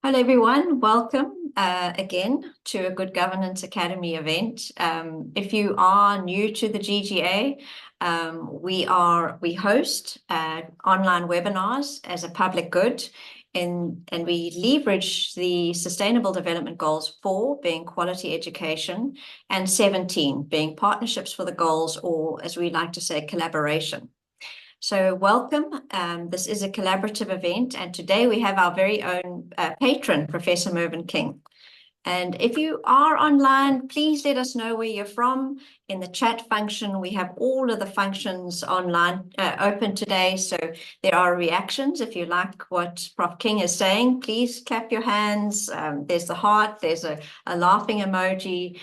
Hello, everyone. Welcome again to a Good Governance Academy event. If you are new to the GGA, we host online webinars as a public good, and we leverage the Sustainable Development Goals 4 being quality education, and 17 being partnerships for the goals, or as we like to say, collaboration. So welcome. This is a collaborative event, and today we have our very own patron, Professor Mervyn King. And if you are online, please let us know where you're from. In the chat function, we have all of the functions online open today. So there are reactions. If you like what Prof King is saying, please clap your hands. There's the heart, there's a laughing emoji.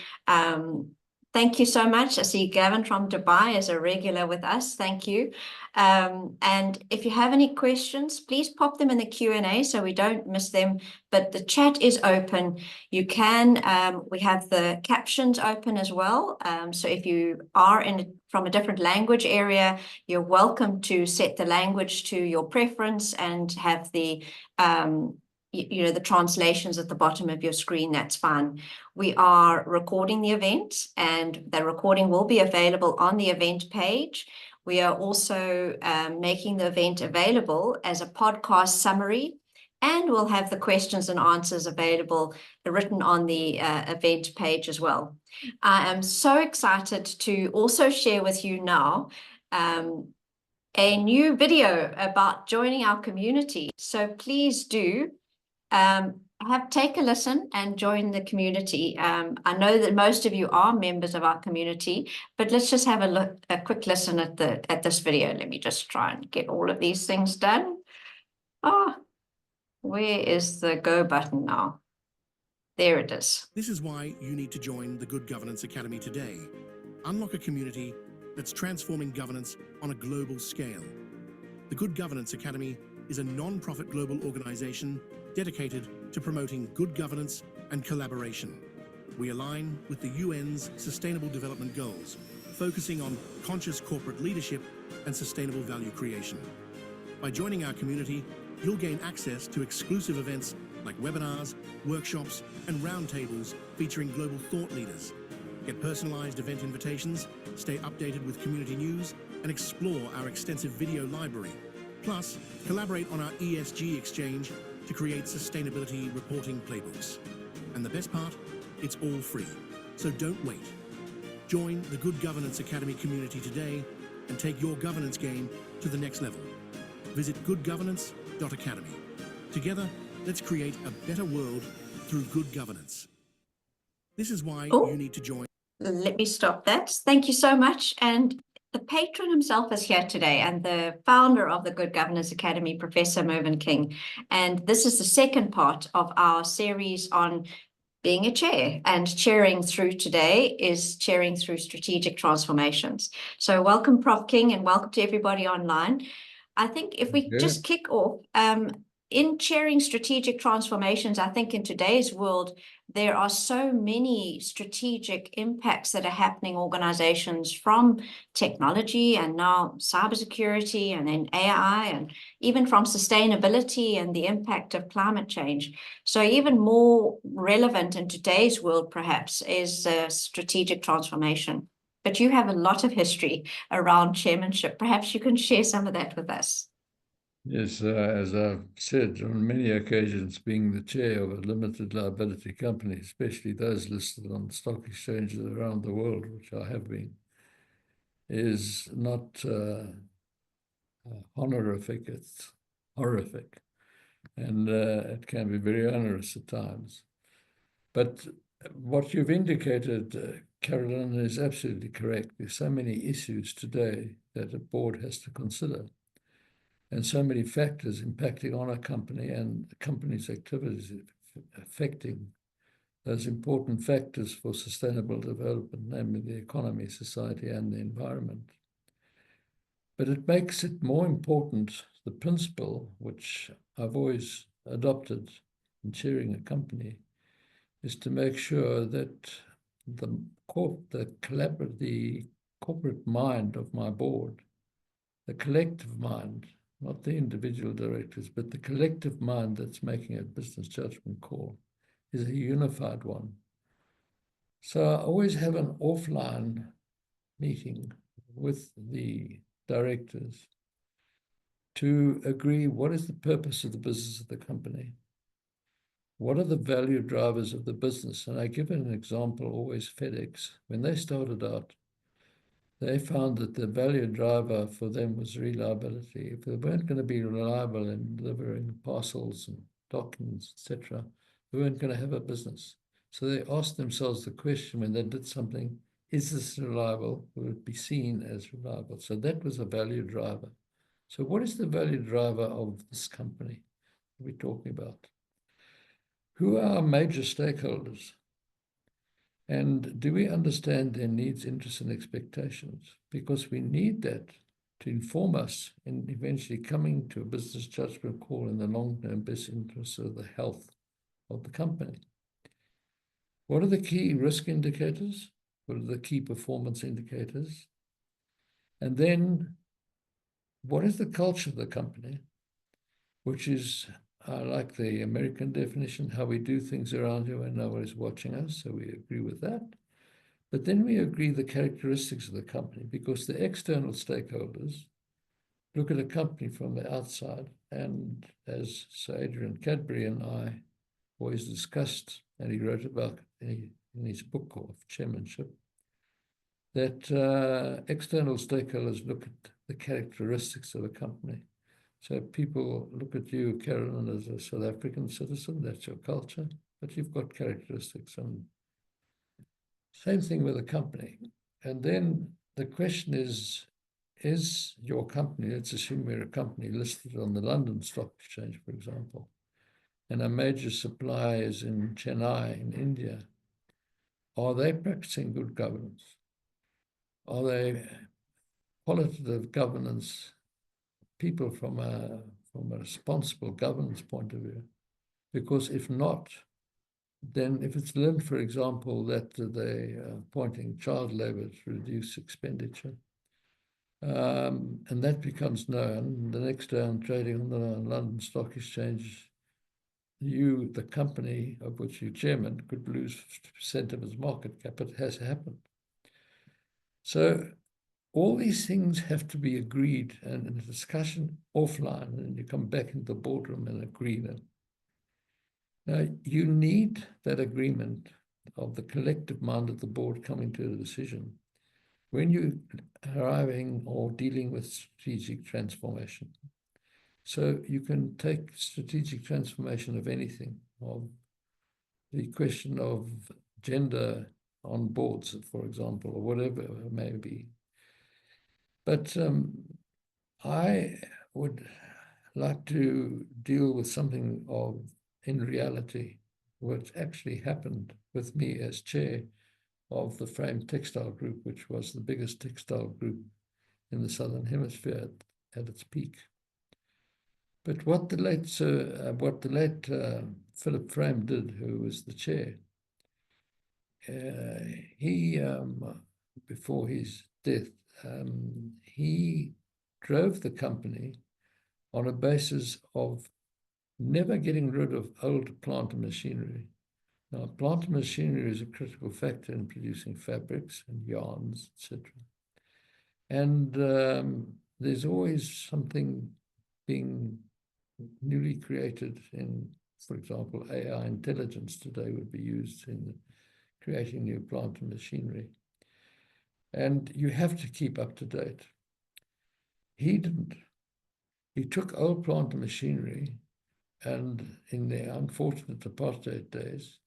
Thank you so much. I see Gavin from Dubai is a regular with us. Thank you. And if you have any questions, please pop them in the Q&A so we don't miss them. But the chat is open. You can, we have the captions open as well. So if you are from a different language area, you're welcome to set the language to your preference and have the the translations at the bottom of your screen. That's fine. We are recording the event, and the recording will be available on the event page. We are also making the event available as a podcast summary, and we'll have the questions and answers available written on the event page as well. I am so excited to also share with you now a new video about joining our community. So please do take a listen and join the community. I know that most of you are members of our community, but let's just have a quick listen at this video. Let me just try and get all of these things done. Where is the go button now? There it is. This is why you need to join the Good Governance Academy today. Unlock a community that's transforming governance on a global scale. The Good Governance Academy is a non-profit global organization dedicated to promoting good governance and collaboration. We align with the UN's Sustainable Development Goals, focusing on conscious corporate leadership and sustainable value creation. By joining our community, you'll gain access to exclusive events like webinars, workshops, and roundtables featuring global thought leaders. Get personalized event invitations, stay updated with community news, and explore our extensive video library. Plus, collaborate on our ESG exchange to create sustainability reporting playbooks. And the best part, it's all free, so don't wait. Join the Good Governance Academy community today and take your governance game to the next level. Visit goodgovernance.academy. Together, let's create a better world through good governance. This is why you need to join. Let me stop that. Thank you so much. And the patron himself is here today, and the founder of the Good Governance Academy, Professor Mervyn King. And this is the second part of our series on being a chair, and chairing through today is chairing through strategic transformations. So welcome, Prof King, and welcome to everybody online. I think if we just kick off, in chairing strategic transformations, I think in today's world, there are so many strategic impacts that are happening organizations, from technology and now cybersecurity and then AI, and even from sustainability and the impact of climate change. So even more relevant in today's world, perhaps, is strategic transformation. But you have a lot of history around chairmanship. Perhaps you can share some of that with us. Yes, as I've said on many occasions, being the chair of a limited liability company, especially those listed on stock exchanges around the world, which I have been, is not honorific, it's horrific. And it can be very onerous at times. But what you've indicated, Carolyn, is absolutely correct. There's so many issues today that a board has to consider, and so many factors impacting on a company and the company's activities affecting those important factors for sustainable development, namely the economy, society, and the environment. But it makes it more important, the principle, which I've always adopted in chairing a company, is to make sure that the corporate mind of my board, the collective mind, not the individual directors, but the collective mind that's making a business judgment call, is a unified one. So I always have an offline meeting with the directors to agree what is the purpose of the business of the company. What are the value drivers of the business? And I give an example, always FedEx. When they started out, they found that the value driver for them was reliability. If they weren't going to be reliable in delivering parcels and documents, etc., they weren't going to have a business. So they asked themselves the question when they did something, is this reliable? Will it be seen as reliable? So that was a value driver. So what is the value driver of this company we're talking about? Who are our major stakeholders? And do we understand their needs, interests, and expectations? Because we need that to inform us in eventually coming to a business judgment call in the long-term best interests of the health of the company. What are the key risk indicators? What are the key performance indicators? And then what is the culture of the company, which is, like the American definition, how we do things around here when nobody's watching us, so we agree with that. But then we agree the characteristics of the company, because the external stakeholders look at a company from the outside, and as Sir Adrian Cadbury and I always discussed, and he wrote about in his book of chairmanship, that external stakeholders look at the characteristics of a company. So people look at you, Carolyn, as a South African citizen, that's your culture, but you've got characteristics. And same thing with a company. And then the question is your company, let's assume we're a company listed on the London Stock Exchange, for example, and a major supplier is in Chennai in India, are they practicing good governance? Are they qualitative governance people from a responsible governance point of view? Because if not, then if it's learned, for example, that they are pointing child labor to reduce expenditure, and that becomes known, the next day on trading on the London Stock Exchange, you, the company of which you're chairman, could lose 50% of its market cap. It has happened. So all these things have to be agreed and in a discussion offline, and you come back into the boardroom and agree them. Now, you need that agreement of the collective mind of the board coming to a decision when you're arriving or dealing with strategic transformation. So you can take strategic transformation of anything, of the question of gender on boards, for example, or whatever it may be. But I would like to deal with something of, in reality, what actually happened with me as chair of the Frame Textile Group, which was the biggest textile group in the Southern Hemisphere at its peak. But what the late Philip Frame did, who was the chair, he, before his death, he drove the company on a basis of never getting rid of old plant and machinery. Now, plant and machinery is a critical factor in producing fabrics and yarns, etc. And there's always something being newly created in, for example, AI intelligence today would be used in creating new plant and machinery. And you have to keep up to date. He didn't. He took old plant and machinery, and in the unfortunate apartheid days,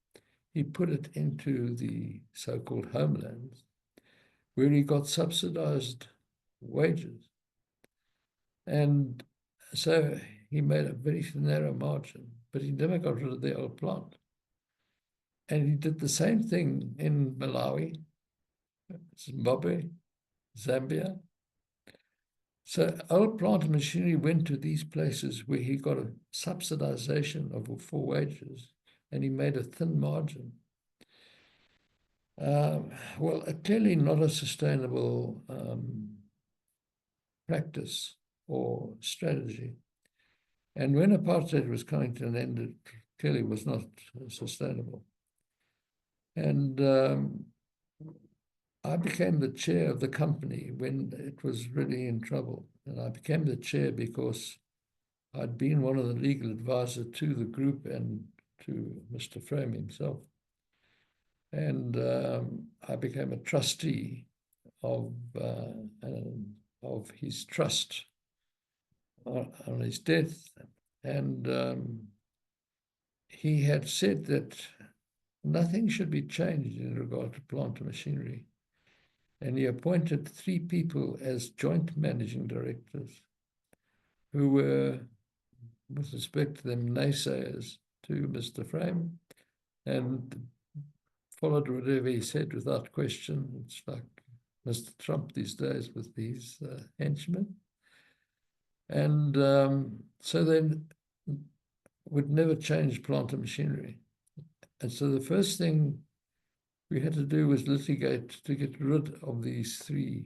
he put it into the so-called homelands, where he got subsidized wages. And so he made a very narrow margin, but he never got rid of the old plant. And he did the same thing in Malawi, Zimbabwe, Zambia. So old plant and machinery went to these places where he got a subsidization for wages, and he made a thin margin. Well, clearly not a sustainable practice or strategy. And when apartheid was coming to an end, it clearly was not sustainable. And I became the chair of the company when it was really in trouble. And I became the chair because I'd been one of the legal advisors to the group and to Mr. Frame himself. And I became a trustee of his trust on his death. And he had said that nothing should be changed in regard to plant and machinery. And he appointed 3 people as joint managing directors who were, with respect to them, naysayers to Mr. Frame and followed whatever he said without question. It's like Mr. Trump these days with these henchmen. And so they would never change plant and machinery. And so the first thing we had to do was litigate to get rid of these 3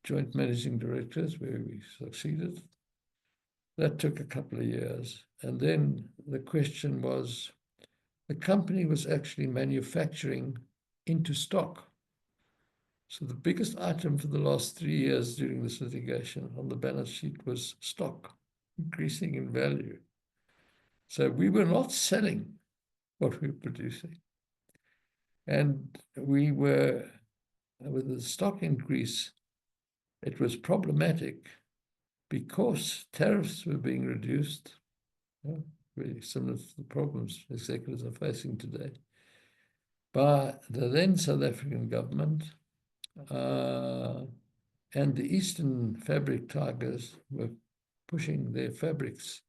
joint managing directors, where we succeeded. That took a couple of years. And then the question was, the company was actually manufacturing into stock. So the biggest item for the last 3 years during this litigation on the balance sheet was stock, increasing in value. So we were not selling what we were producing. And we were, with the stock increase, it was problematic because tariffs were being reduced, really similar to the problems executives are facing today, by the then South African government. And the Eastern fabric tigers were pushing their fabrics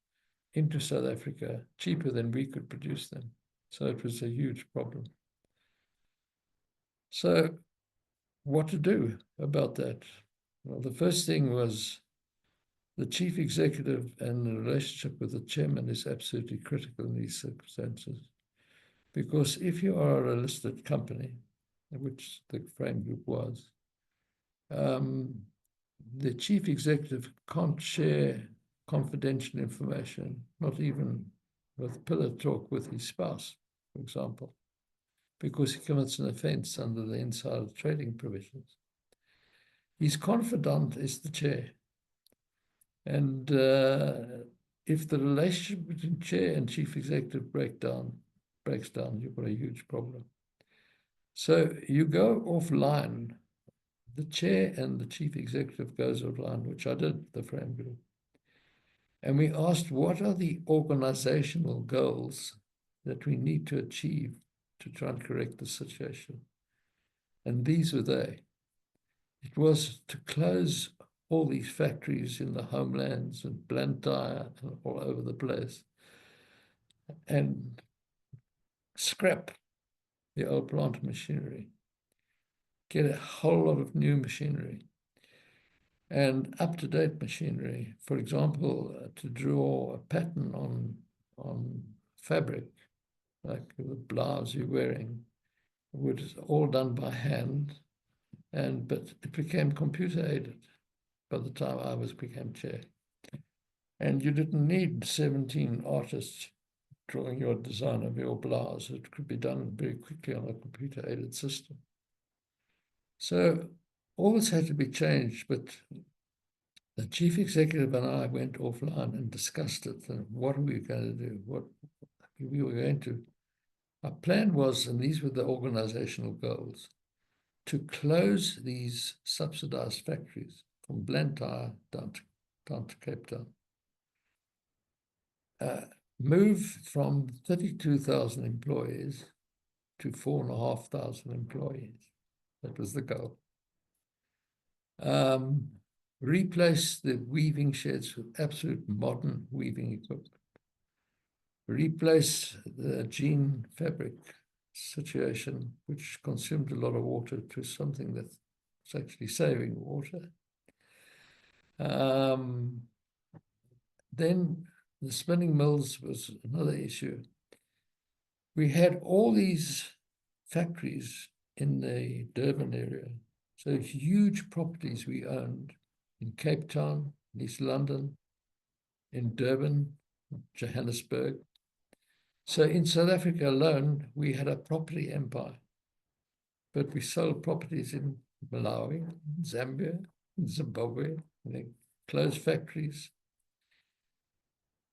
into South Africa cheaper than we could produce them. So it was a huge problem. So what to do about that? Well, the first thing was the chief executive, and the relationship with the chairman is absolutely critical in these circumstances. Because if you are a listed company, which the Frame Group was, the chief executive can't share confidential information, not even with pillow talk with his spouse, for example, because he commits an offense under the insider trading provisions. His confidant is the chair. And if the relationship between chair and chief executive breaks down, you've got a huge problem. So you go offline. The chair and the chief executive goes offline, which I did, the Frame Group. And we asked, what are the organizational goals that we need to achieve to try and correct the situation? And these were they. It was to close all these factories in the homelands and Blantyre and all over the place, and scrap the old plant machinery, get a whole lot of new machinery and up-to-date machinery. For example, to draw a pattern on fabric, like the blouse you're wearing, was all done by hand, but it became computer-aided by the time I became chair. And you didn't need 17 artists drawing your design of your blouse. It could be done very quickly on a computer-aided system. So all this had to be changed, but the chief executive and I went offline and discussed it. And what are we going to do? What we were going to... Our plan was, and these were the organizational goals, to close these subsidized factories from Blantyre down to Cape Town. Move from 32,000 employees to 4,500 employees. That was the goal. Replace the weaving sheds with absolute modern weaving equipment. Replace the jean fabric situation, which consumed a lot of water, to something that's actually saving water. Then the spinning mills was another issue. We had all these factories in the Durban area, so huge properties we owned in Cape Town, in East London, in Durban, Johannesburg. So in South Africa alone, we had a property empire, but we sold properties in Malawi, Zambia, Zimbabwe, and they closed factories.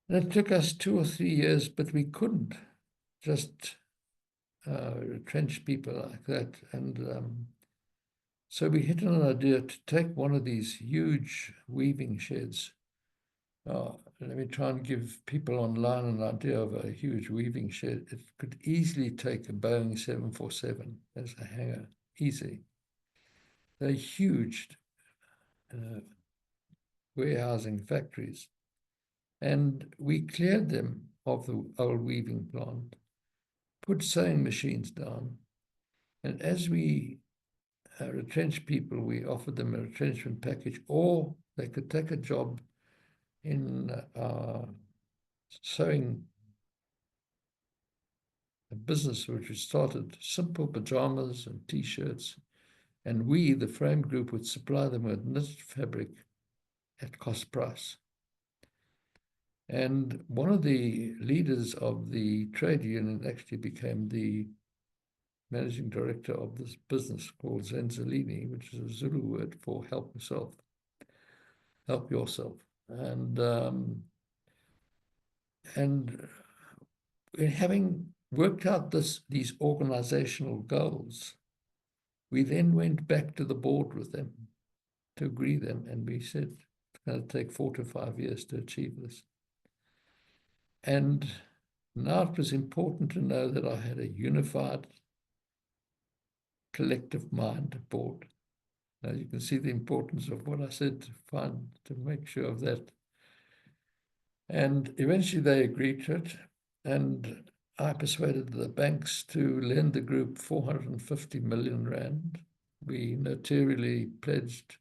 And it took us 2 or 3 years, but we couldn't just retrench people like that. And so we hit on an idea to take one of these huge weaving sheds. Let me try and give people online an idea of a huge weaving shed. It could easily take a Boeing 747 as a hangar, easy. They're huge warehousing factories. And we cleared them of the old weaving plant, put sewing machines down. And as we retrenched people, we offered them a retrenchment package, or they could take a job in sewing a business which we started, simple pajamas and T-shirts. And we, the frame group, would supply them with knit fabric at cost price. And one of the leaders of the trade union actually became the managing director of this business called Zenzalini, which is a Zulu word for help yourself. Help yourself. And having worked out these organizational goals, we then went back to the board with them to agree them, and we said it's going to take 4 to 5 years to achieve this. And now it was important to know that I had a unified collective mind board. Now you can see the importance of what I said to make sure of that. And eventually they agreed to it, and I persuaded the banks to lend the group 450 million rand. We notorially pledged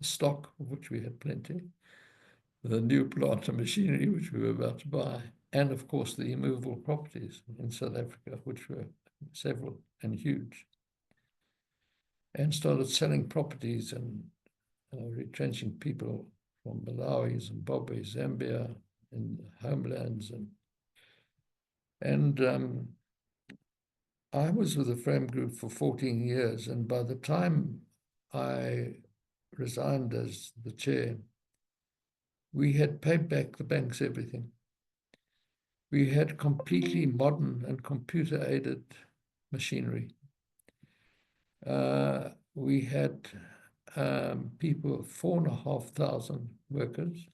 stock, of which we had plenty, the new plant and machinery, which we were about to buy, and of course the immovable properties in South Africa, which were several and huge, and started selling properties and retrenching people from Malawi, Zimbabwe, Zambia, in the homelands. And I was with the frame group for 14 years, and by the time I resigned as the chair, we had paid back the banks everything. We had completely modern and computer-aided machinery. We had people, 4,500 workers.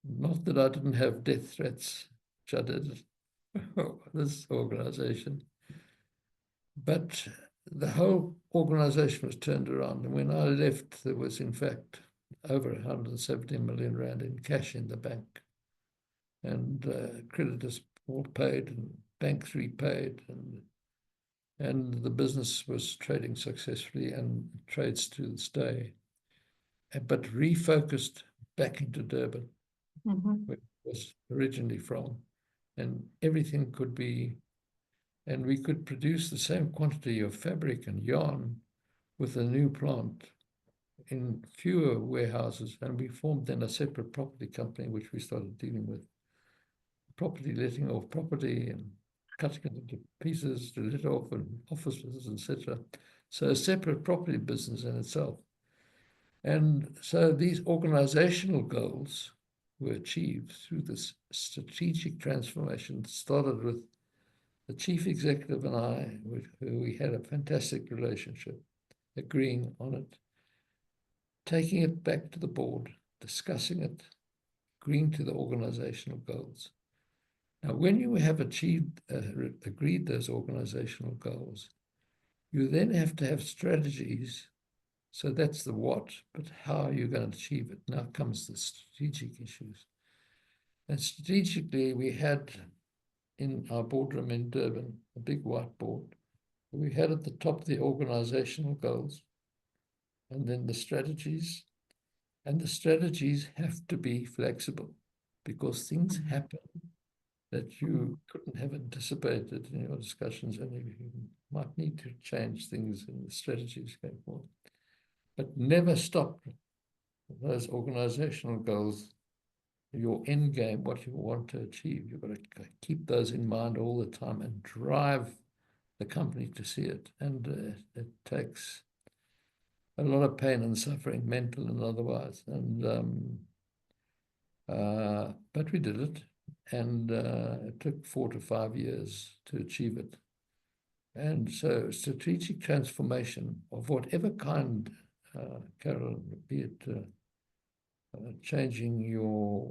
Not that I didn't have death threats, which I did, this organization. But the whole organization was turned around. And when I left, there was, in fact, over 170 million rand in cash in the bank. And creditors all paid, and banks repaid, and the business was trading successfully and trades to this day, but refocused back into Durban, where it was originally from. And everything could be, and we could produce the same quantity of fabric and yarn with a new plant in fewer warehouses. And we formed then a separate property company, which we started dealing with property, letting off property and cutting it into pieces to let off, and offices, etc. So a separate property business in itself. And so these organizational goals were achieved through this strategic transformation. It started with the chief executive and I, who we had a fantastic relationship, agreeing on it, taking it back to the board, discussing it, agreeing to the organizational goals. Now, when you have agreed those organizational goals, you then have to have strategies. So that's the what, but how are you going to achieve it? Now comes the strategic issues. And strategically, we had in our boardroom in Durban, a big whiteboard. We had at the top the organizational goals, and then the strategies. And the strategies have to be flexible, because things happen that you couldn't have anticipated in your discussions, and you might need to change things in the strategies going forward. But never stop those organizational goals, your end game, what you want to achieve, you've got to keep those in mind all the time and drive the company to see it. And it takes a lot of pain and suffering, mental and otherwise. And but we did it, and it took 4 to 5 years to achieve it. And so strategic transformation of whatever kind, Carol, be it changing your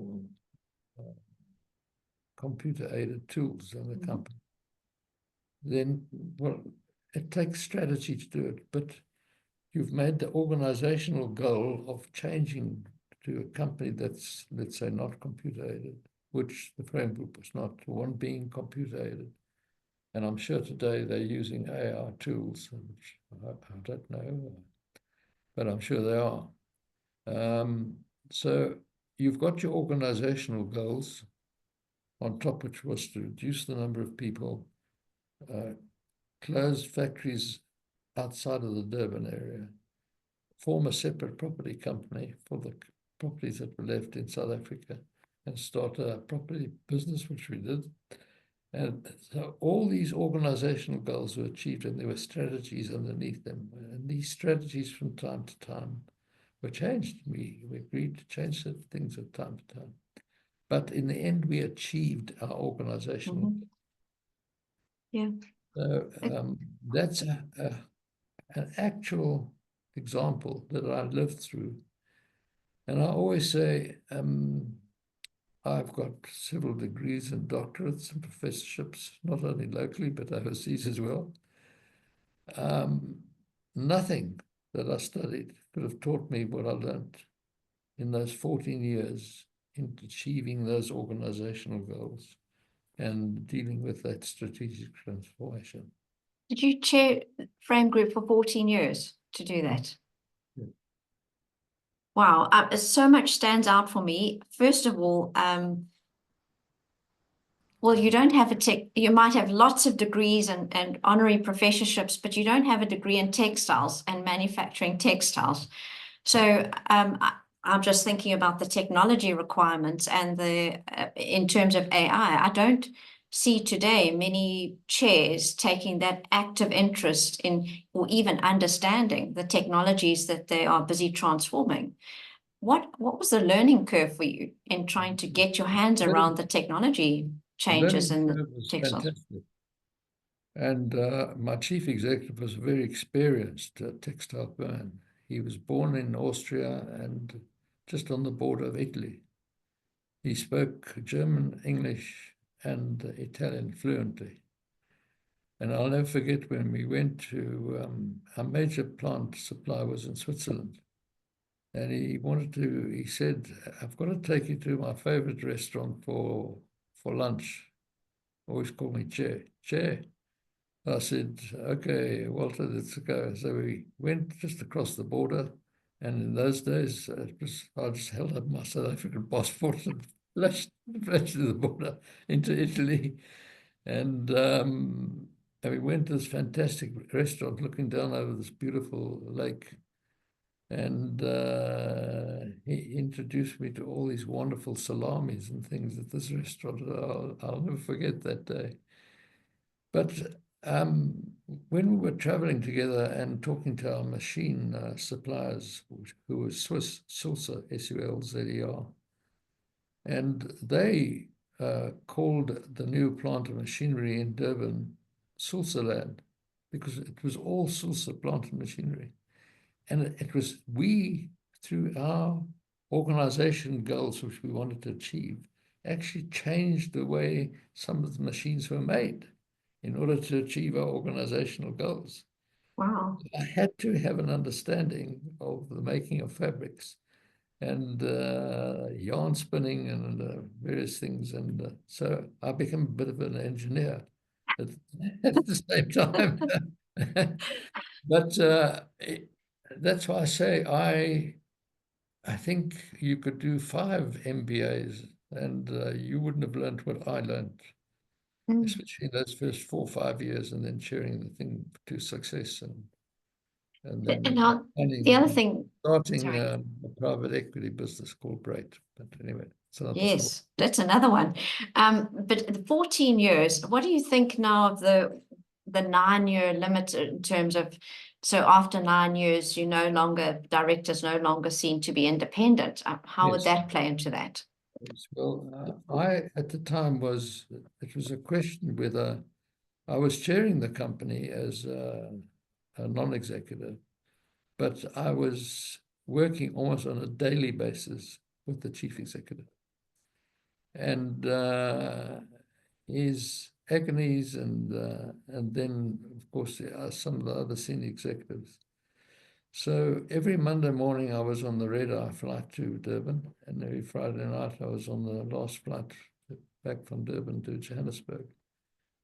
computer-aided tools in the company, then, well, it takes strategy to do it, but you've made the organizational goal of changing to a company that's, let's say, not computer-aided, which the Frame Group was not, one being computer-aided. And I'm sure today they're using AI tools, which I don't know, but I'm sure they are. So you've got your organizational goals, on top which was to reduce the number of people, close factories outside of the Durban area, form a separate property company for the properties that were left in South Africa, and start a property business, which we did. And so all these organizational goals were achieved, and there were strategies underneath them. And these strategies from time to time were changed. We agreed to change certain things from time to time. But in the end, we achieved our organizational. Yeah. So that's an actual example that I lived through. And I always say, I've got several degrees and doctorates and professorships, not only locally, but overseas as well. Nothing that I studied could have taught me what I learned in those 14 years in achieving those organizational goals and dealing with that strategic transformation. Did you chair Frame Group for 14 years to do that? Yeah. Wow, so much stands out for me. First of all, well, you don't have you might have lots of degrees and honorary professorships, but you don't have a degree in textiles and manufacturing textiles. So I'm just thinking about the technology requirements and in terms of AI. I don't see today many chairs taking that active interest in, or even understanding the technologies that they are busy transforming. What was the learning curve for you in trying to get your hands around the technology changes in the textiles? Fantastic. And my chief executive was a very experienced textile man. He was born in Austria and just on the border of Italy. He spoke German, English, and Italian fluently. And I'll never forget when we went to, our major plant supply was in Switzerland. And he said, I've got to take you to my favorite restaurant for lunch. Always call me Chair. I said, okay, Walter, let's go. So we went just across the border. And in those days, I just held up my South African passport and flashed the border into Italy. And we went to this fantastic restaurant looking down over this beautiful lake. And he introduced me to all these wonderful salamis and things at this restaurant. I'll never forget that day. But when we were traveling together and talking to our machine suppliers, who were Swiss, Sulzer, S-U-L-Z-E-R, and they called the new plant of machinery in Durban Sulzerland, because it was all Sulzer plant and machinery. And it was we, through our organization goals, which we wanted to achieve, actually changed the way some of the machines were made in order to achieve our organizational goals. Wow. I had to have an understanding of the making of fabrics and yarn spinning and various things. And so I became a bit of an engineer at the same time. But that's why I say I think you could do 5 MBAs and you wouldn't have learned what I learned, especially in those first 4 or 5 years, and then cheering the thing to success. And and And then now the other thing, starting sorry. a private equity business called Bright. But anyway, it's another story. Yes, that's another one. But the 14 years, what do you think now of the 9-year limit in terms of, so after 9 years, directors no longer seen to be independent. How would Yes. that play into that? Well, I, at the time, it was a question whether I was chairing the company as a non-executive, but I was working almost on a daily basis with the chief executive. And his agonies and then, of course, there are some of the other senior executives. So every Monday morning I was on the red-eye flight to Durban, and every Friday night I was on the last flight back from Durban to Johannesburg.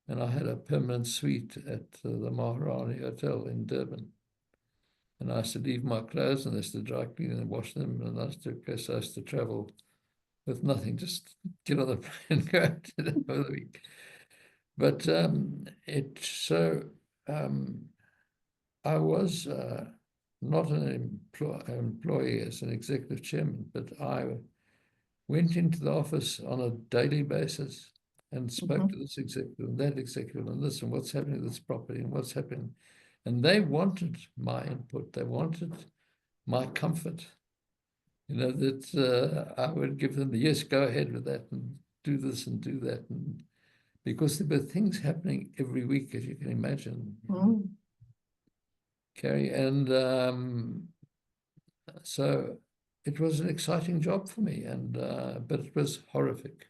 And I had a permanent suite at the Maharani Hotel in Durban. And I used to leave my clothes, and they used to dry clean and wash them. And I used to travel with nothing, just get on the plane and go out to the week. But I was not an employee as an executive chairman, but I went into the office on a daily basis and spoke to this executive and that executive and this and what's happening to this property and what's happening. And they wanted my input. They wanted my comfort. That I would give them the yes, go ahead with that and do this and do that. And because there were things happening every week, as you can imagine, Carrie. And so it was an exciting job for me, but it was horrific.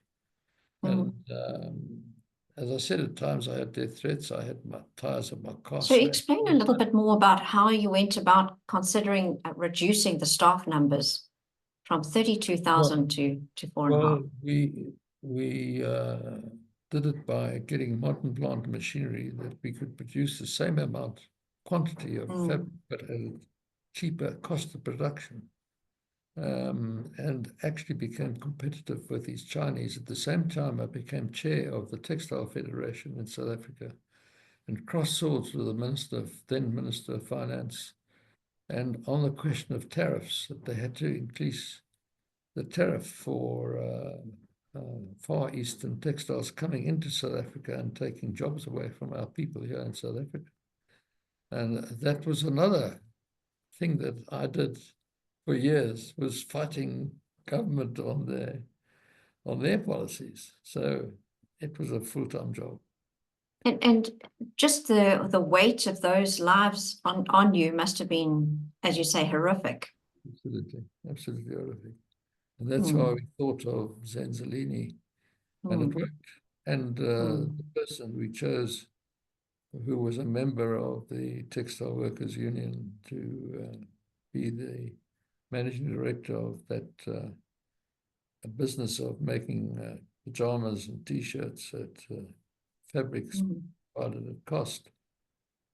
And as I said, at times I had death threats. I had my tires of my car. So explain a little bit more about how you went about considering reducing the staff numbers from 32,000 to 4.5. Well, we did it by getting modern plant machinery that we could produce the same quantity of fabric, but at a cheaper cost of production. And actually became competitive with these Chinese. At the same time, I became chair of the Textile Federation in South Africa and crossed swords with the then Minister of Finance, and on the question of tariffs, that they had to increase the tariff for Far Eastern textiles coming into South Africa and taking jobs away from our people here in South Africa. And that was another thing that I did for years, was fighting government on their policies. So it was a full-time job. And just the weight of those lives on you must have been, as you say, horrific. Absolutely horrific. And that's why we thought of Zanzalini, and it worked. And the person we chose, who was a member of the Textile Workers Union, to be the managing director of that a business of making pajamas and T-shirts at fabrics provided at cost,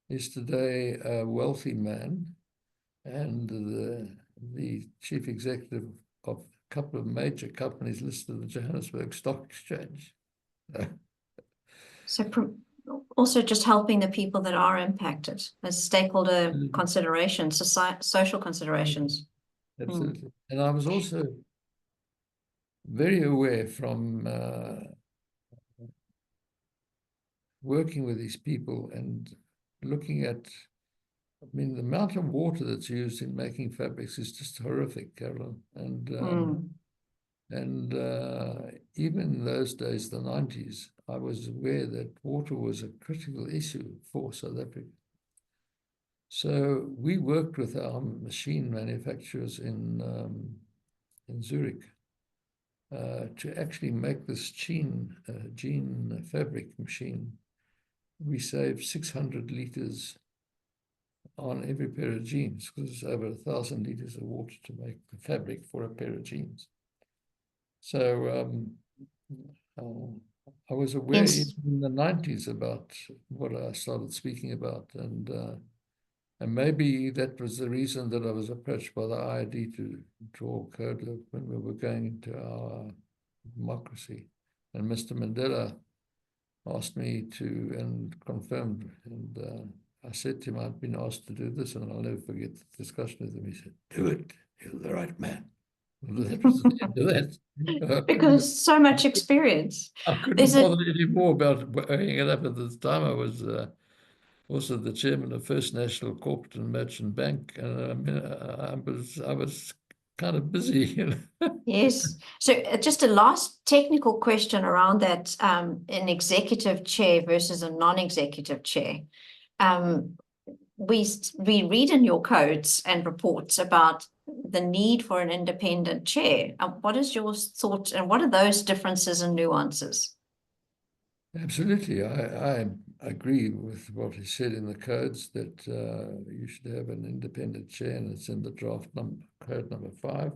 is today a wealthy man and the chief executive of a couple of major companies listed at the Johannesburg Stock Exchange. So also just helping the people that are impacted as stakeholder considerations, social considerations. Absolutely. And I was also very aware from working with these people and looking at, I mean, the amount of water that's used in making fabrics is just horrific, Carolyn. And even in those days, the 90s, I was aware that water was a critical issue for South Africa. So we worked with our machine manufacturers in Zurich to actually make this jean fabric machine. We saved 600 liters on every pair of jeans, because it's over 1,000 liters of water to make the fabric for a pair of jeans. So I was aware in the 90s about what I started speaking about, and maybe that was the reason that I was approached by the IID to draw a code when we were going into our democracy. And Mr. Mandela asked me to, and confirmed, and I said to him, I've been asked to do this, and I'll never forget the discussion with him. He said, do it. You're the right man. Well, that was the end of that. Because so much experience. I couldn't There's a bother anymore about weighing it up. At the time, I was also the chairman of First National Corporate and Merchant Bank, and I mean, I was kind of busy, you know. Yes. So just a last technical question around that, an executive chair versus a non-executive chair. We read in your codes and reports about the need for an independent chair. What is your thought, and what are those differences and nuances? Absolutely. I agree with what he said in the codes, that you should have an independent chair, and it's in the draft code number 5.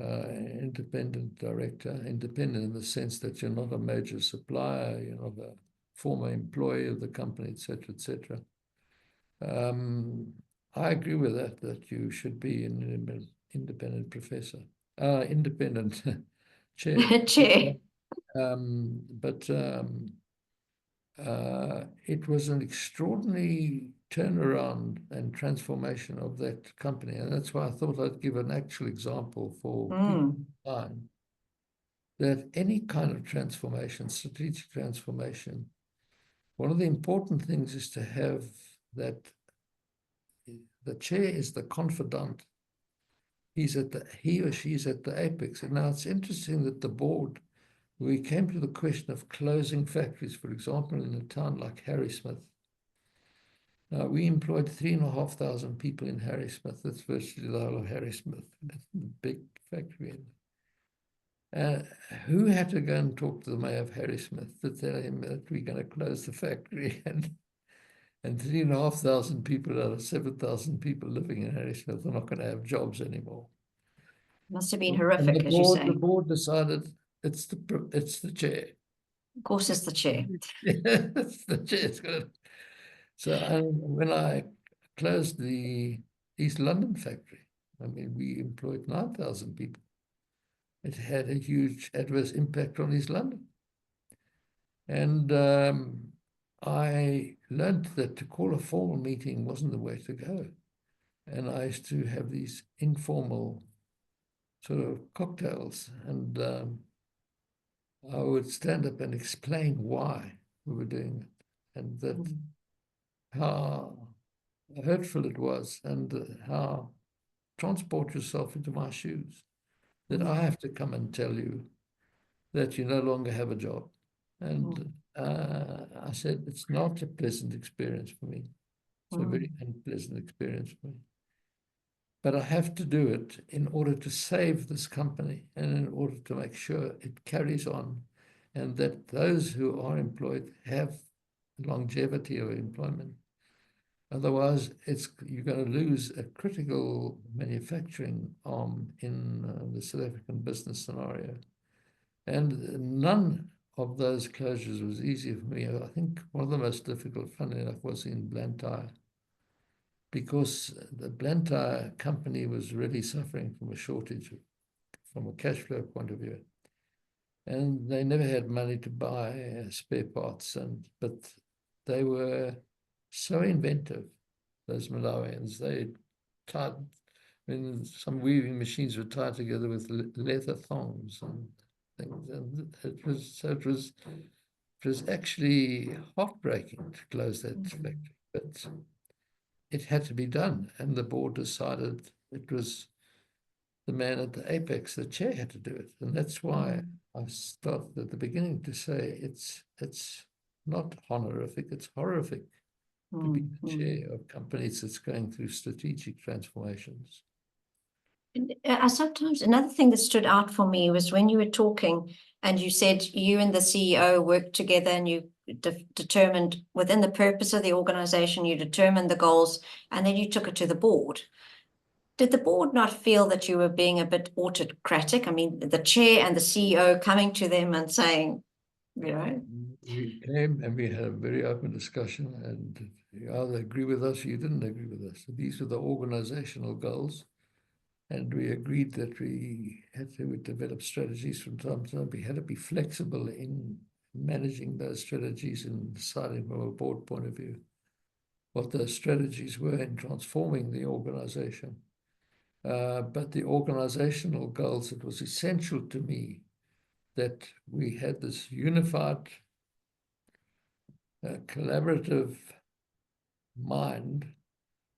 Independent director, independent in the sense that you're not a major supplier, you're not a former employee of the company, etc., etc. I agree with that you should be an independent professor, independent chair. Chair. But it was an extraordinary turnaround and transformation of that company. And that's why I thought I'd give an actual example for people in time, that any kind of transformation, strategic transformation, one of the important things is to have that the chair is the confidant. He or she is at the apex. And now it's interesting that the board, we came to the question of closing factories, for example, in a town like Harrismith. Now, we employed 3,500 people in Harrismith. That's virtually the whole of Harrismith. That's a big factory. Who had to go and talk to the mayor of Harrismith to tell him that we're going to close the factory? And 3,500 people out of 7,000 people living in Harrismith are not going to have jobs anymore. Must have been And horrific, as you say. the board decided it's the chair. Of course, it's the chair. Yeah, it's the chair. It's good. So when I closed the East London factory, I mean, we employed 9,000 people. It had a huge adverse impact on East London. And I learned that to call a formal meeting wasn't the way to go. And I used to have these informal sort of cocktails, and I would stand up and explain why we were doing it, and that how hurtful it was, and how transport yourself into my shoes, that I have to come and tell you that you no longer have a job. And I said, it's not a pleasant experience for me. It's a very unpleasant experience for me. But I have to do it in order to save this company and in order to make sure it carries on, and that those who are employed have longevity of employment. Otherwise, you're going to lose a critical manufacturing arm in the South African business scenario. And none of those closures was easy for me. I think one of the most difficult, funnily enough, was in Blantyre, because the Blantyre company was really suffering from a shortage from a cash flow point of view. And they never had money to buy spare parts, but they were so inventive, those Malawians. They tied, I mean, some weaving machines were tied together with leather thongs and things, and it was actually heartbreaking to close that factory, but it had to be done, and the board decided it was the man at the apex, the chair, had to do it. And that's why I started at the beginning to say it's not honorific, it's horrific to be the chair of companies that's going through strategic transformations. Sometimes another thing that stood out for me was when you were talking and you said you and the CEO worked together, and you determined within the purpose of the organization, you determined the goals, and then you took it to the board. Did the board not feel that you were being a bit autocratic? I mean, the chair and the CEO coming to them and saying, you know. We came and we had a very open discussion, and you either agree with us or you didn't agree with us. So these were the organizational goals. And we agreed that we had to develop strategies from time to time. We had to be flexible in managing those strategies and deciding from a board point of view. what the strategies were in transforming the organization. But the organizational goals, it was essential to me that we had this unified, collaborative mind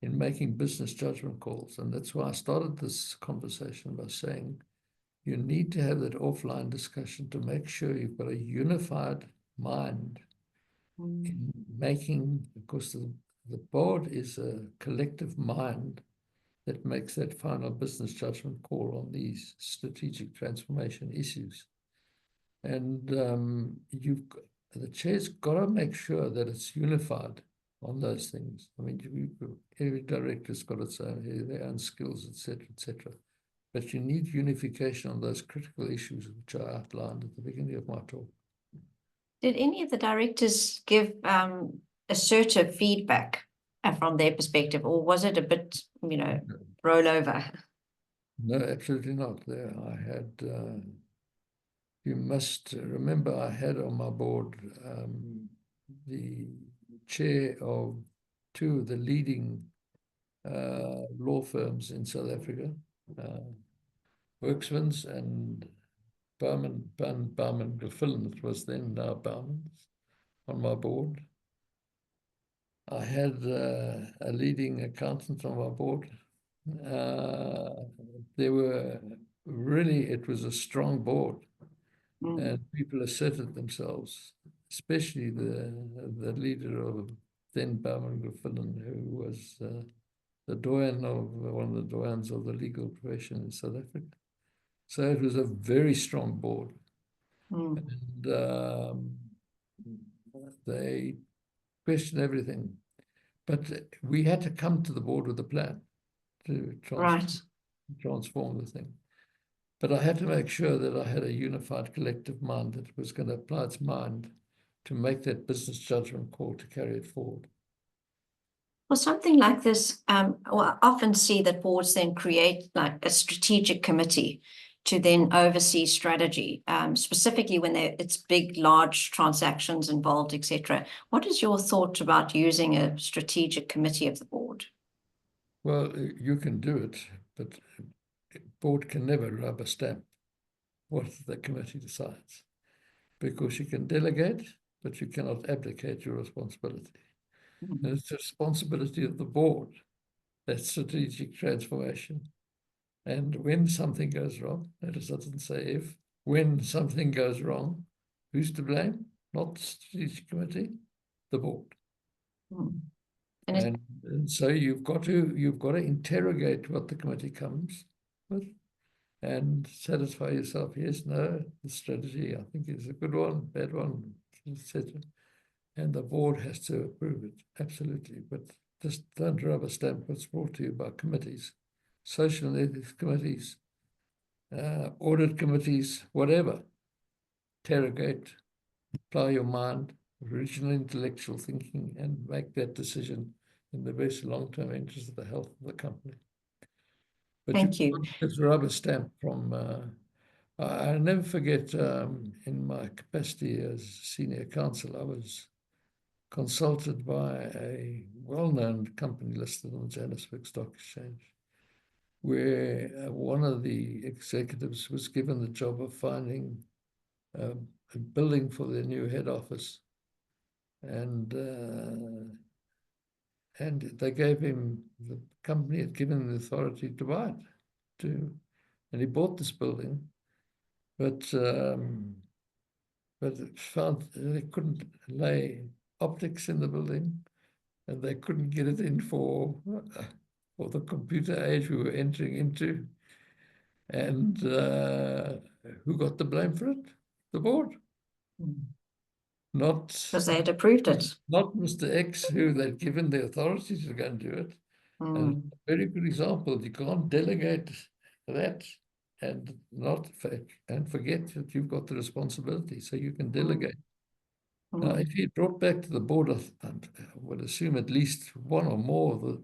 in making business judgment calls. And that's why I started this conversation by saying, you need to have that offline discussion to make sure you've got a unified mind in making, because the board is a collective mind that makes that final business judgment call on these strategic transformation issues. And the chair's got to make sure that it's unified on those things. I mean, every director's got its own, their own skills, etc., etc. But you need unification on those critical issues which I outlined at the beginning of my talk. Did any of the directors give assertive feedback from their perspective, or was it a bit, rollover? No, absolutely not. There, I had. You must remember, I had on my board the chair of two of the leading law firms in South Africa, Worksmans and Bowman Gilfillan, it was then, now Bowman's, on my board. I had a leading accountant on my board. There were really, it was a strong board, and people asserted themselves, especially the leader of then Bowman Gilfillan, who was the doyen of one of the doyens of the legal profession in South Africa. So it was a very strong board. And they questioned everything. But we had to come to the board with a plan to transform the thing. But I had to make sure that I had a unified collective mind that was going to apply its mind to make that business judgment call to carry it forward. Well, something like this, I often see that boards then create like a strategic committee to then oversee strategy, specifically when it's big, large transactions involved, etc. What is your thought about using a strategic committee of the board? Well, you can do it, but the board can never rubber stamp what the committee decides, because you can delegate, but you cannot abdicate your responsibility. And it's the responsibility of the board, that strategic transformation. And when something goes wrong, notice I didn't say if, when something goes wrong, who's to blame? Not the strategic committee, the board. And so you've got to interrogate what the committee comes with and satisfy yourself, yes, no, the strategy I think is a good one, bad one, etc. And the board has to approve it, absolutely. But just don't rubber stamp what's brought to you by committees, social and ethics committees, audit committees, whatever. Interrogate, apply your mind, original intellectual thinking, and make that decision in the best long-term interest of the health of the company. But Thank you. It's a rubber stamp from, I'll never forget, in my capacity as senior counsel, I was consulted by a well-known company listed on the Johannesburg Stock Exchange, where one of the executives was given the job of finding a building for their new head office. And they gave him, the company had given him the authority to buy it, and he bought this building, but it found they couldn't lay optics in the building, and they couldn't get it in for the computer age we were entering into. And who got the blame for it? The board. Not because they had approved it. Not Mr. X, who they'd given the authority to go and do it. And a very good example, you can't delegate that and forget that you've got the responsibility, so you can delegate. Now, if he brought back to the board, I would assume at least one or more of the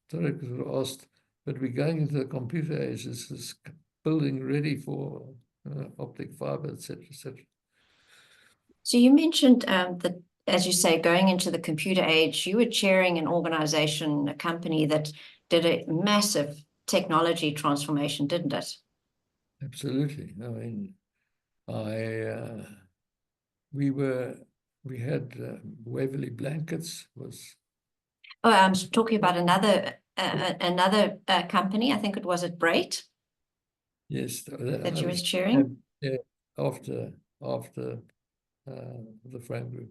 directors would have asked, but we're going into the computer age, is this building ready for optic fiber, etc., etc. So you mentioned that as you say, going into the computer age, you were chairing an organization, a company that did a massive technology transformation, didn't it? Absolutely. I mean, we had Waverley Blankets was. Oh, I'm talking about another company. I think it was at Brait Yes, that I you was was chairing. after the frame group.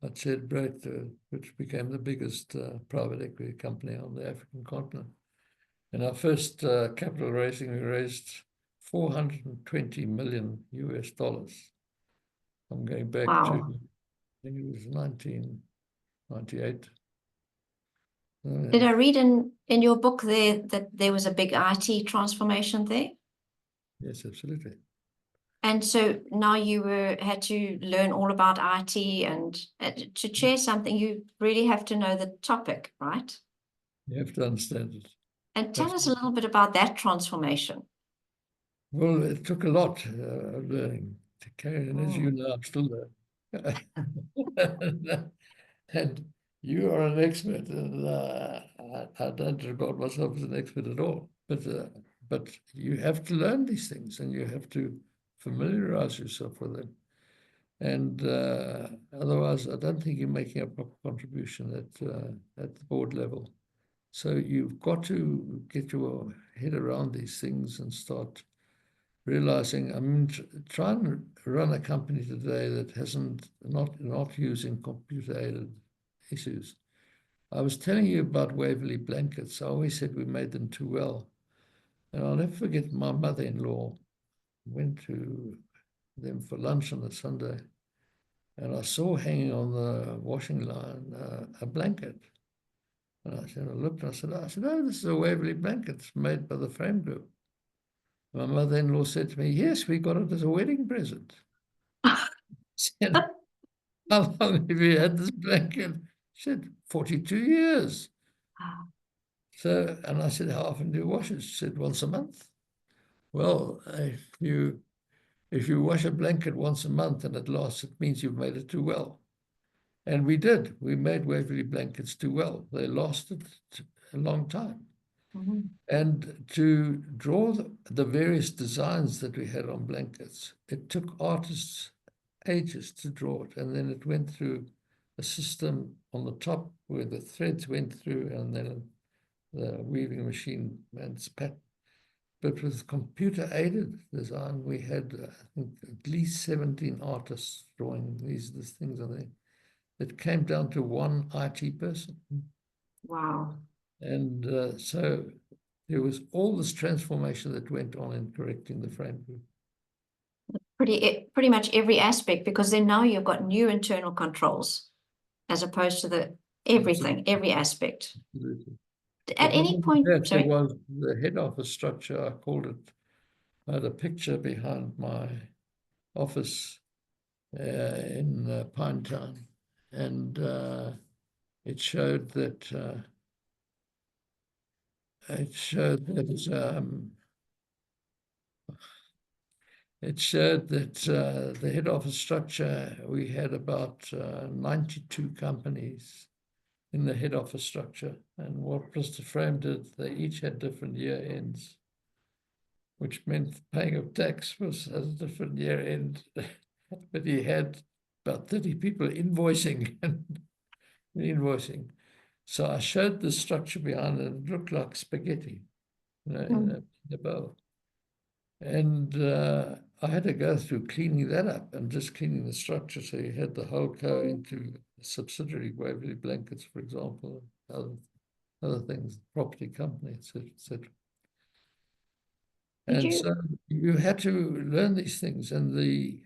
I chaired Brait, which became the biggest private equity company on the African continent. In our first capital raising, we raised $420 million US. I'm going back to, Wow. I think it was 1998. Did I read in your book there that there was a big IT transformation there? Yes, absolutely. And so now you had to learn all about IT, and to chair something, you really have to know the topic, right? You have to understand it. And tell us a little bit about that transformation. Well, it took a lot of learning to carry, and as you know, I'm still there. And you are an expert, and I don't regard myself as an expert at all. But you have to learn these things, and you have to familiarize yourself with them. And otherwise, I don't think you're making a proper contribution at the board level. So you've got to get your head around these things and start realizing. I mean, try and run a company today that hasn't not using computer-aided issues. I was telling you about Waverley Blankets. I always said we made them too well. And I'll never forget, my mother-in-law went to them for lunch on a Sunday, and I saw hanging on the washing line a blanket. And I looked, and I said, oh, this is a Waverley blanket. It's made by the frame group. My mother-in-law said to me, yes, we got it as a wedding present. I said, how long have you had this blanket? She said, 42 years. So, and I said, how often do you wash it? She said, once a month. Well, if you wash a blanket once a month and it lasts, it means you've made it too well. And we did. We made Waverley blankets too well. They lasted a long time. Mm-hmm. And to draw the various designs that we had on blankets, it took artists ages to draw it. And then it went through a system on the top where the threads went through, and then the weaving machine and its pattern. But with computer-aided design, we had, I think, at least 17 artists drawing these things on there. It came down to one IT person. Wow. And so there was all this transformation that went on in correcting the frame group. Pretty much every aspect, because then now you've got new internal controls as opposed to every aspect. Absolutely. At any point, there sorry. was the head office structure, I called it. I had a picture behind my office in Pinetown, and it showed that the head office structure, we had about 92 companies in the head office structure. And what Mr. Frame did, they each had different year ends, which meant paying of tax was at a different year end. But he had about 30 people invoicing and invoicing. So I showed the structure behind it. It looked like spaghetti, in the bowl. And I had to go through cleaning that up and just cleaning the structure. So you had the whole co into subsidiary Waverley Blankets, for example, other things, property company, etc., etc. And so you had to learn these things. And the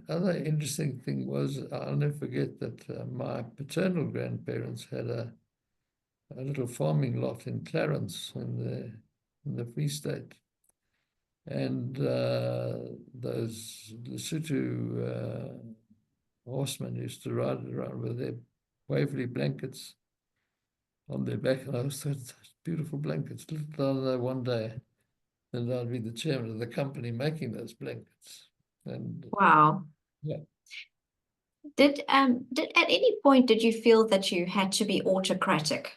other interesting thing was, I'll never forget that my paternal grandparents had a little farming lot in Clarence in the Free State. And those Lesotho horsemen used to ride around with their Waverley blankets on their back. And I was thought, beautiful blankets. Little did I know one day that I'd be the chairman of the company making those blankets. And Wow. yeah. Did at any point did you feel that you had to be autocratic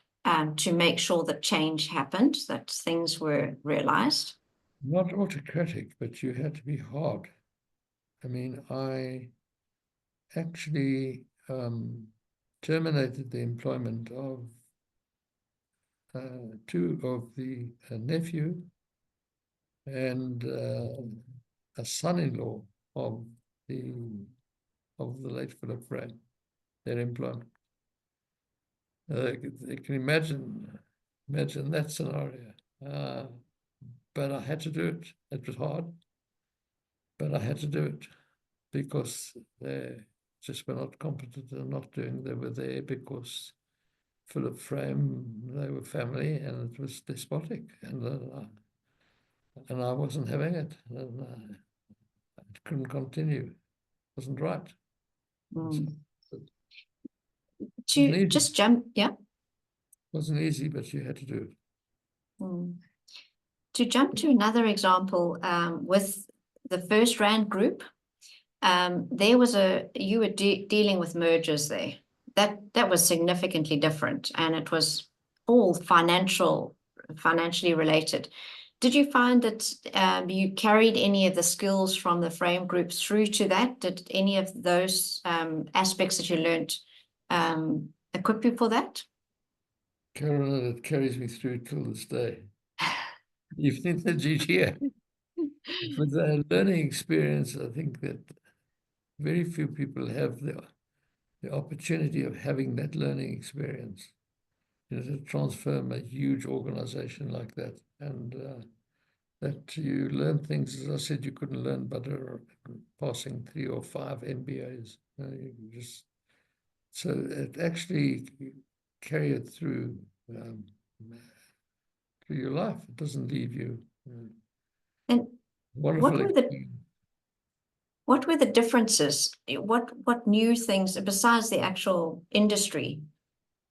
to make sure that change happened, that things were realized? Not autocratic, but you had to be hard. I mean, I actually terminated the employment of two of the nephew and a son-in-law of the late Philip Frank, their employment. You can imagine that scenario. But I had to do it. It was hard, but I had to do it because they just were not competent and not doing. They were there because Philip Frame, they were family, and it was despotic, and I wasn't having it, and it couldn't continue. It wasn't right. Mm. So To just jump, yeah. It wasn't easy, but you had to do it. Mm. To jump to another example, with the First Rand Group, you were dealing with mergers there. That was significantly different, and it was all financially related. Did you find that you carried any of the skills from the frame group through to that? Did any of those aspects that you learned equip you for that? Carolyn, it carries me through till this day. Even in the GGA. It was a learning experience. I think that very few people have the opportunity of having that learning experience. You know, to transform a huge organization like that, and that you learn things, as I said, you couldn't learn but passing 3 or 5 MBAs. So it actually carried through your life. It doesn't leave you. And Wonderful. what were the differences? What new things besides the actual industry?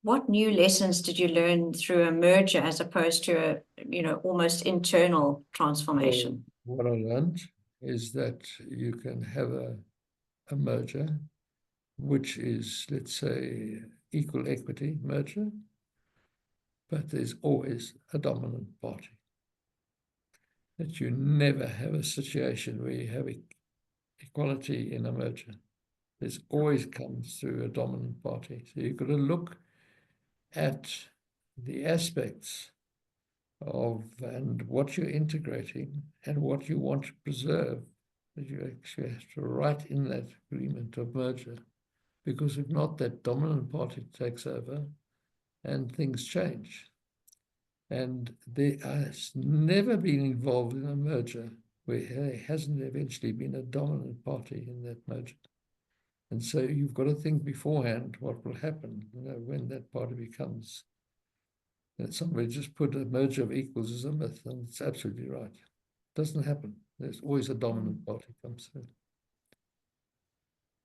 What new lessons did you learn through a merger as opposed to a, almost internal transformation? What I learned is that you can have a merger, which is, let's say, equal equity merger, but there's always a dominant party. That you never have a situation where you have equality in a merger. There's always comes through a dominant party. So you've got to look at the aspects of and what you're integrating and what you want to preserve, that you actually have to write in that agreement of merger, because if not, that dominant party takes over and things change. And there has never been involved in a merger where there hasn't eventually been a dominant party in that merger. And so you've got to think beforehand what will happen, when that party becomes. And somebody just put a merger of equals as a myth, and it's absolutely right. It doesn't happen. There's always a dominant party comes through.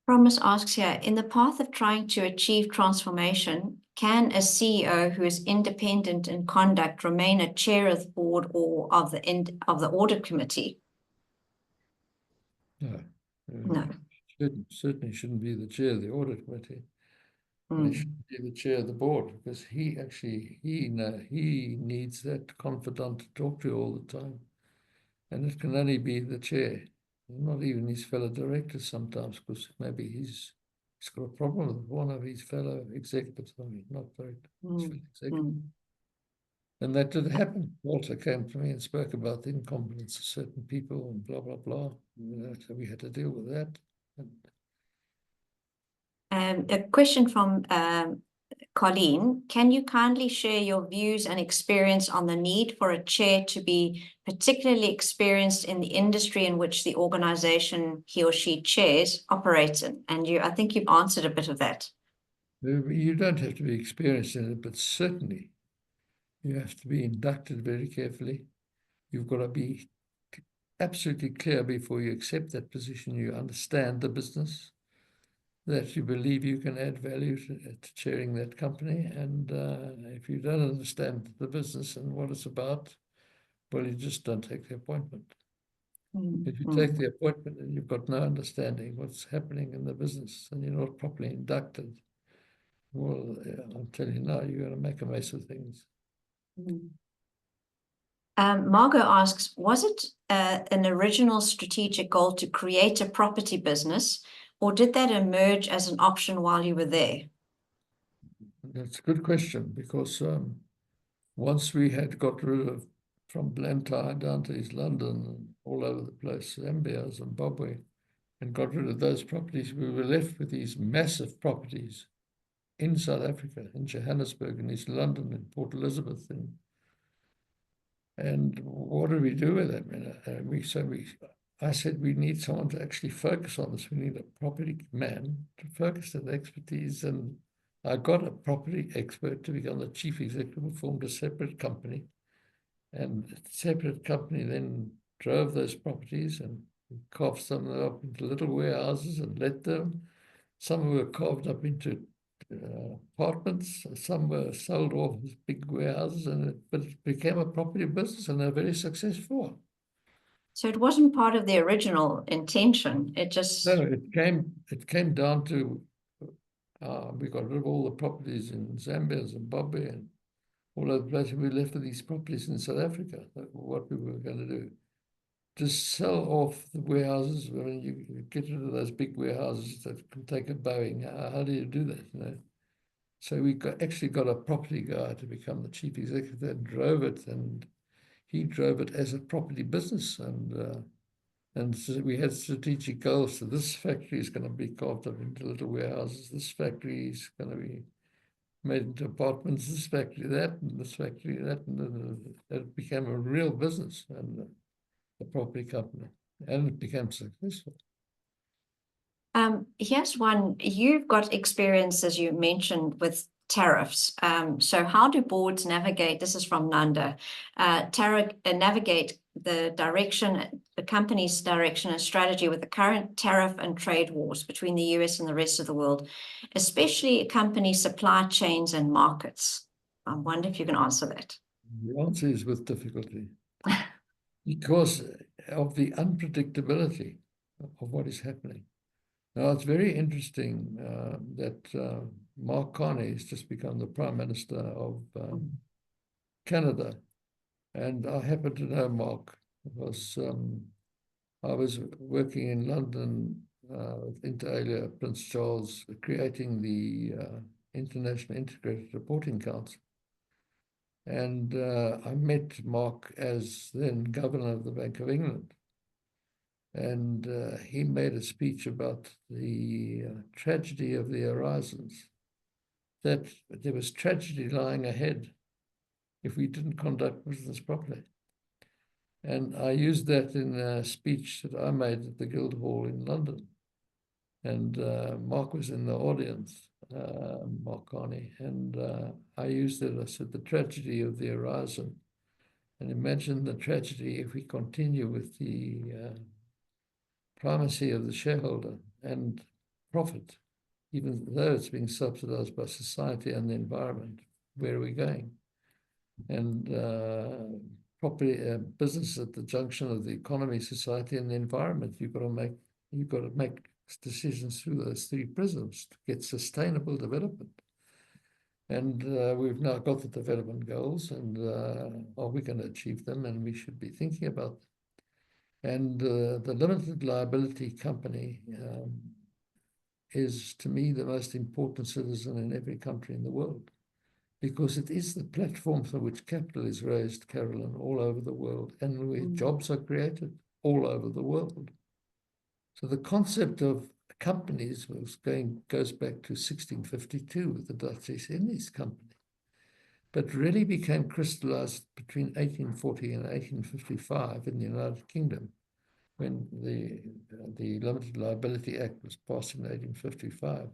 Promise asks here, in the path of trying to achieve transformation, can a CEO who is independent in conduct remain a chair of the board or of the audit committee? No. No. Certainly shouldn't be the chair of the audit committee. He should be the chair of the board, because he needs that confidant to talk to all the time. And it can only be the chair, not even his fellow directors sometimes, because maybe he's got a problem with one of his fellow executives, not directors, fellow executives. And that did happen. Walter came to me and spoke about the incompetence of certain people and blah, blah, blah. So we had to deal with that. A question from Colleen, can you kindly share your views and experience on the need for a chair to be particularly experienced in the industry in which the organization he or she chairs operates in? And I think you've answered a bit of that. You don't have to be experienced in it, but certainly you have to be inducted very carefully. You've got to be absolutely clear before you accept that position. You understand the business, that you believe you can add value to chairing that company. And if you don't understand the business and what it's about, well, you just don't take the appointment. If you take the appointment and you've got no understanding what's happening in the business and you're not properly inducted, well, I'm telling you now, you're going to make a mess of things. Margot asks, was it an original strategic goal to create a property business, or did that emerge as an option while you were there? That's a good question, because once we had got rid of, from Blantyre down to East London and all over the place, Zambia, Zimbabwe, and got rid of those properties, we were left with these massive properties in South Africa, in Johannesburg, in East London, in Port Elizabeth. And what do we do with them? I said, we need someone to actually focus on this. We need a property man to focus on expertise. And I got a property expert to become the chief executive, formed a separate company. And the separate company then drove those properties and carved some of them up into little warehouses and let them. Some were carved up into apartments, some were sold off as big warehouses, but it became a property business, and they're very successful. So it wasn't part of the original intention. It just... No, it came down to we got rid of all the properties in Zambia, Zimbabwe, and all over the place. We left with these properties in South Africa. What we were going to do, just sell off the warehouses. I mean, you get rid of those big warehouses that can take a Boeing. How do you do that? You know? So we actually got a property guy to become the chief executive that drove it, and he drove it as a property business. And so we had strategic goals. So this factory is going to be carved up into little warehouses. This factory is going to be made into apartments. This factory that, and this factory that, and it became a real business and a property company, and it became successful. Here's one. You've got experience, as you mentioned, with tariffs. So how do boards navigate, this is from Nanda, navigate the company's direction and strategy with the current tariff and trade wars between the US and the rest of the world, especially company supply chains and markets? I wonder if you can answer that. The answer is with difficulty, because of the unpredictability of what is happening. Now, it's very interesting that Mark Carney has just become the Prime Minister of Canada. And I happen to know Mark because I was working in London with inter alia Prince Charles, creating the International Integrated Reporting Council. And I met Mark as then Governor of the Bank of England. And he made a speech about the tragedy of the horizons, that there was tragedy lying ahead if we didn't conduct business properly. And I used that in a speech that I made at the Guildhall in London. And Mark was in the audience, Mark Carney, and I used it. I said, the tragedy of the horizon. And imagine the tragedy if we continue with the primacy of the shareholder and profit, even though it's being subsidized by society and the environment. Where are we going? And property business at the junction of the economy, society, and the environment. You've got to make decisions through those three prisms to get sustainable development. And we've now got the development goals, and are we going to achieve them? And we should be thinking about them. And the limited liability company is, to me, the most important citizen in every country in the world, because it is the platform for which capital is raised, Carolyn, all over the world, and where jobs are created all over the world. So the concept of companies goes back to 1652 with the Dutch East Indies Company, but really became crystallized between 1840 and 1855 in the United Kingdom, when the Limited Liability Act was passed in 1855.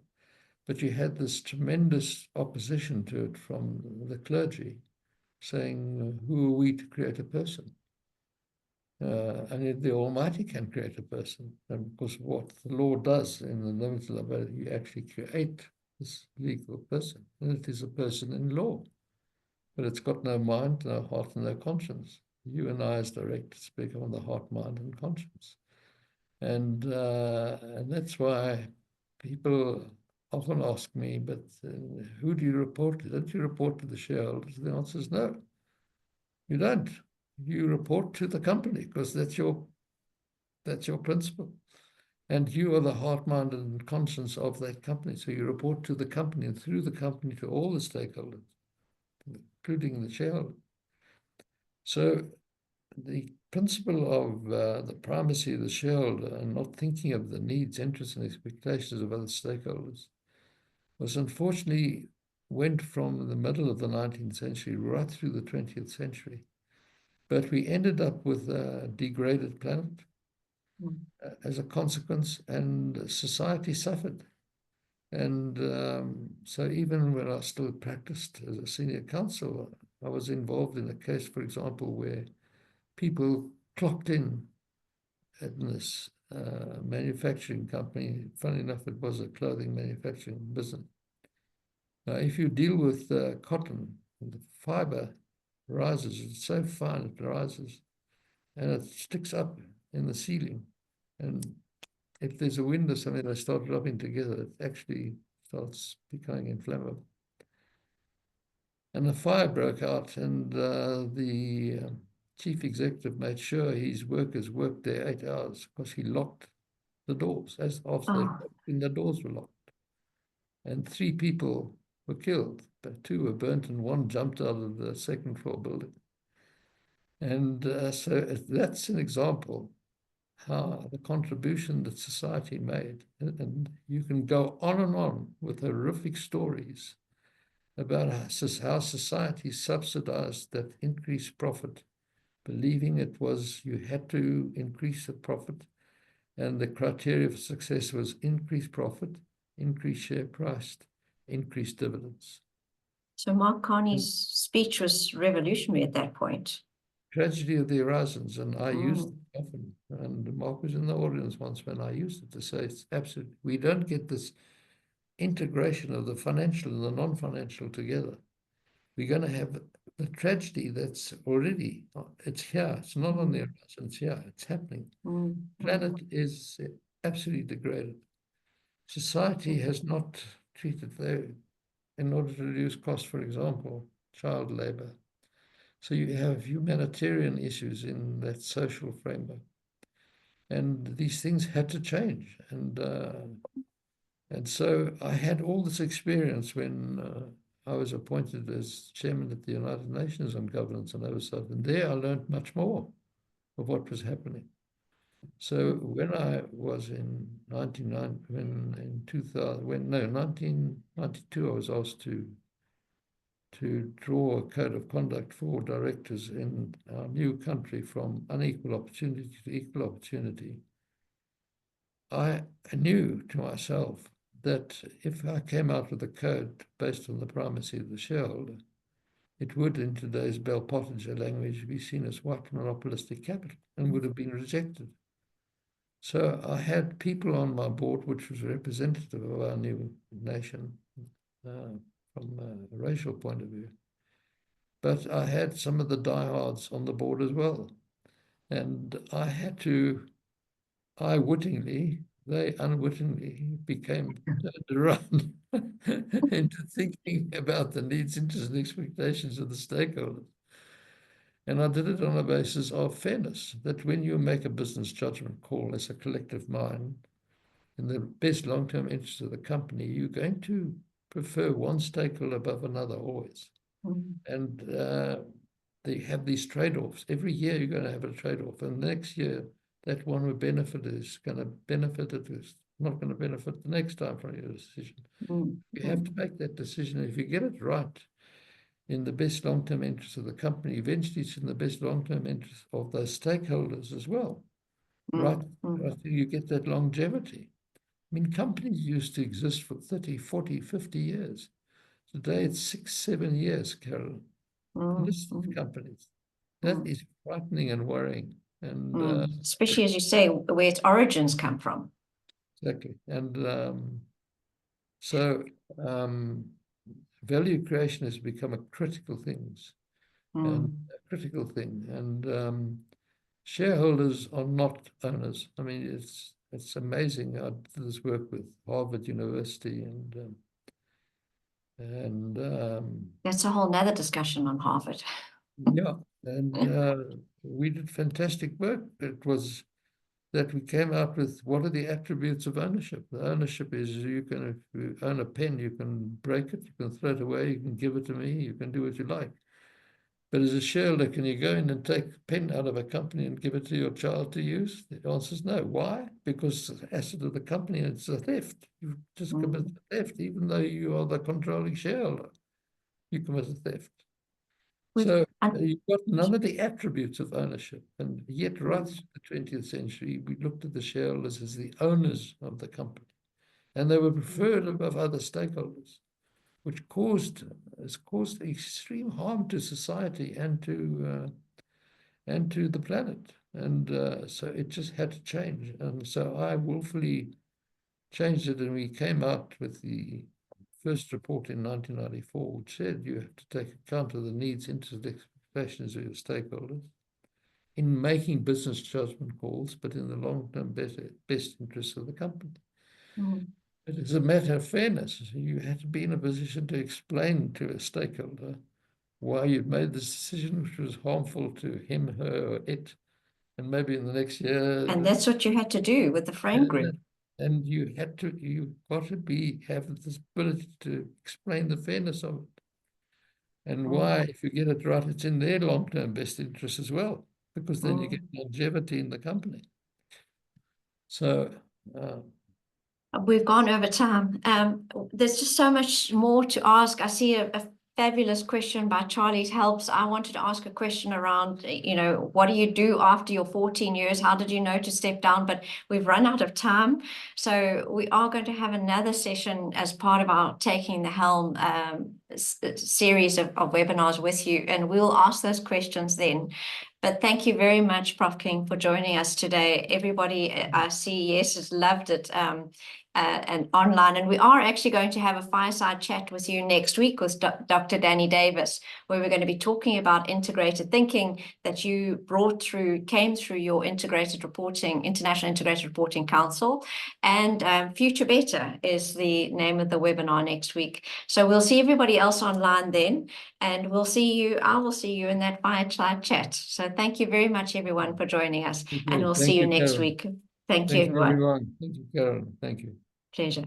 But you had this tremendous opposition to it from the clergy, saying, who are we to create a person? And the Almighty can create a person. And because what the law does in the limited liability, you actually create this legal person. And it is a person in law. But it's got no mind, no heart, and no conscience. you and I as directors speak on the heart, mind, and conscience. And that's why people often ask me, but who do you report to? Don't you report to the shareholders? The answer is no. You don't. You report to the company because that's your principle. And you are the heart, mind, and conscience of that company. So you report to the company and through the company to all the stakeholders, including the shareholder. So the principle of the primacy of the shareholder and not thinking of the needs, interests, and expectations of other stakeholders was unfortunately went from the middle of the 19th century right through the 20th century. But we ended up with a degraded planet as a consequence, and society suffered. And so even when I still practiced as a senior counsel, I was involved in a case, for example, where people clocked in at this manufacturing company. Funny enough, it was a clothing manufacturing business. Now, if you deal with cotton, the fiber rises. It's so fine, it rises, and it sticks up in the ceiling. And if there's a wind or something, they start rubbing together, it actually starts becoming inflammable. And the fire broke out, and the chief executive made sure his workers worked there 8 hours because he locked the doors. As after the doors were locked. And 3 people were killed, but 2 were burnt and 1 jumped out of the second floor building. And so that's an example how the contribution that society made. And you can go on and on with horrific stories about how society subsidized that increased profit, believing it was you had to increase the profit, and the criteria for success was increased profit, increased share price, increased dividends. So Mark Carney's speech was revolutionary at that point. Tragedy of the horizons, and I used it often. And Mark was in the audience once when I used it to say it's absolute. We don't get this integration of the financial and the non-financial together. We're going to have the tragedy that's already, it's here. It's not on the horizon, it's here. It's happening. Planet is absolutely degraded. Society has not treated in order to reduce costs, for example, child labor. So you have humanitarian issues in that social framework. And these things had to change. And so I had all this experience when I was appointed as chairman at the United Nations on governance and oversight. And there I learned much more of what was happening. So when I was in 1992, I was asked to draw a code of conduct for directors in our new country from unequal opportunity to equal opportunity. I knew to myself that if I came out with a code based on the primacy of the shareholder, it would, in today's Bell Pottinger language, be seen as white monopolistic capital and would have been rejected. So I had people on my board, which was representative of our new nation from a racial point of view. But I had some of the diehards on the board as well. And I had to, they unwittingly became turned around into thinking about the needs, interests, and expectations of the stakeholders. And I did it on a basis of fairness, that when you make a business judgment call as a collective mind, in the best long-term interest of the company, you're going to prefer one stakeholder above another always. And they have these trade-offs. Every year you're going to have a trade-off. And next year, that one who benefit is going to benefit, it is not going to benefit the next time from your decision. You have to make that decision. If you get it right in the best long-term interest of the company, eventually it's in the best long-term interest of those stakeholders as well. Right? You get that longevity. I mean, companies used to exist for 30, 40, 50 years. Today it's 6, 7 years, Carolyn. Listed companies. That is frightening and worrying. And especially, as you say, where its origins come from. Exactly. And so value creation has become a critical thing and a critical thing. And shareholders are not owners. I mean, it's amazing. I did this work with Harvard University, and That's a whole nother discussion on Harvard. yeah, and we did fantastic work. It was that we came out with what are the attributes of ownership. The ownership is you can, if you own a pen, you can break it, you can throw it away, you can give it to me, you can do what you like. But as a shareholder, can you go in and take a pen out of a company and give it to your child to use? The answer is no. Why? Because it's an asset of the company and it's a theft. You've just committed a theft, even though you are the controlling shareholder. You commit a theft. So you've got none of the attributes of ownership. And yet, right through the 20th century, we looked at the shareholders as the owners of the company. And they were preferred above other stakeholders, which has caused extreme harm to society and to the planet. And so it just had to change. And so I willfully changed it, and we came out with the first report in 1994, which said you have to take account of the needs, interests, and expectations of your stakeholders in making business judgment calls, but in the long-term best interests of the company. It is a matter of fairness. You had to be in a position to explain to a stakeholder why you'd made this decision, which was harmful to him, her, or it, and maybe in the next year. And that's what you had to do with the frame group. And you've got to have this ability to explain the fairness of it. And why, if you get it right, it's in their long-term best interest as well, because then you get longevity in the company. So we've gone over time. There's just so much more to ask. I see a fabulous question by Charlie. It helps. I wanted to ask a question around, what do you do after your 14 years? How did you know to step down? But we've run out of time. So we are going to have another session as part of our Taking the Helm series of webinars with you, and we'll ask those questions then. But thank you very much, Prof King, for joining us today. Everybody I see, yes, has loved it. And online. And we are actually going to have a fireside chat with you next week with Dr. Danny Davis, where we're going to be talking about integrated thinking that you came through your International Integrated Reporting Council. And Future Better is the name of the webinar next week. So we'll see everybody else online then, and I will see you in that fireside chat. So thank you very much, everyone, for joining us. And we'll see you next week. Thank you, everyone. Thank you, Carolyn. Thank you. Pleasure.